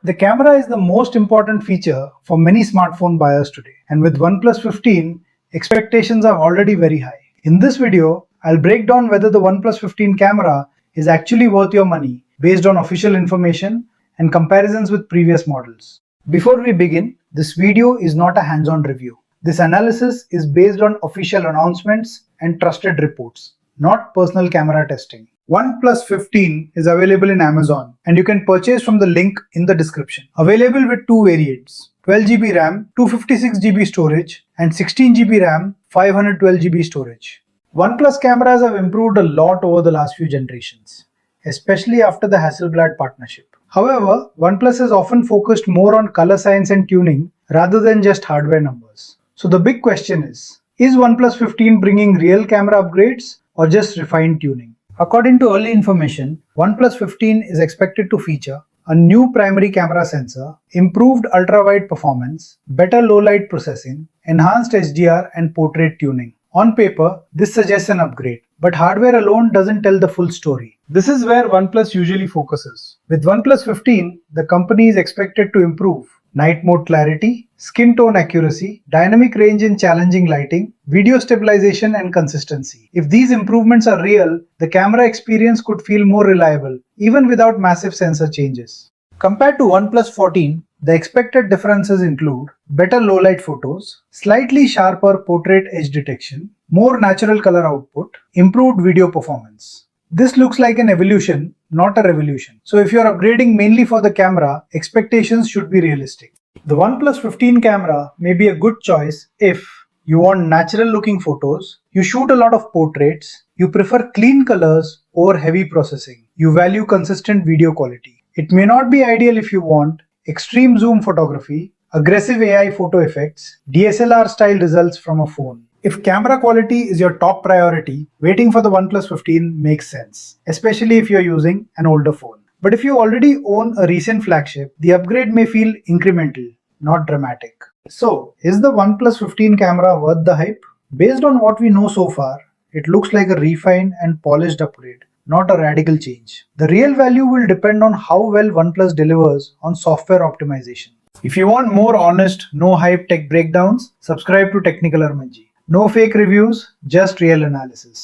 The camera is the most important feature for many smartphone buyers today, and with OnePlus 15, expectations are already very high. In this video, I'll break down whether the OnePlus 15 camera is actually worth your money based on official information and comparisons with previous models. Before we begin, this video is not a hands-on review. This analysis is based on official announcements and trusted reports, not personal camera testing. OnePlus 15 is available in Amazon and you can purchase from the link in the description. Available with two variants, 12GB RAM, 256GB storage and 16GB RAM, 512GB storage. OnePlus cameras have improved a lot over the last few generations, especially after the Hasselblad partnership. However, OnePlus has often focused more on color science and tuning rather than just hardware numbers. So the big question is OnePlus 15 bringing real camera upgrades or just refined tuning? According to early information, OnePlus 15 is expected to feature a new primary camera sensor, improved ultra-wide performance, better low-light processing, enhanced HDR and portrait tuning. On paper, this suggests an upgrade, but hardware alone doesn't tell the full story. This is where OnePlus usually focuses. With OnePlus 15, the company is expected to improve night mode clarity, skin tone accuracy, dynamic range in challenging lighting, video stabilization and consistency. If these improvements are real, the camera experience could feel more reliable, even without massive sensor changes. Compared to OnePlus 14, the expected differences include better low-light photos, slightly sharper portrait edge detection, more natural color output, improved video performance. This looks like an evolution, not a revolution. So if you're upgrading mainly for the camera, expectations should be realistic. The OnePlus 15 camera may be a good choice if you want natural looking photos, you shoot a lot of portraits, you prefer clean colors over heavy processing, you value consistent video quality. It may not be ideal if you want extreme zoom photography, aggressive AI photo effects, DSLR style results from a phone. If camera quality is your top priority, waiting for the OnePlus 15 makes sense, especially if you're using an older phone. But if you already own a recent flagship, the upgrade may feel incremental, not dramatic. So, is the OnePlus 15 camera worth the hype? Based on what we know so far, it looks like a refined and polished upgrade, not a radical change. The real value will depend on how well OnePlus delivers on software optimization. If you want more honest, no hype tech breakdowns, subscribe to Technical Armanji. No fake reviews, just real analysis.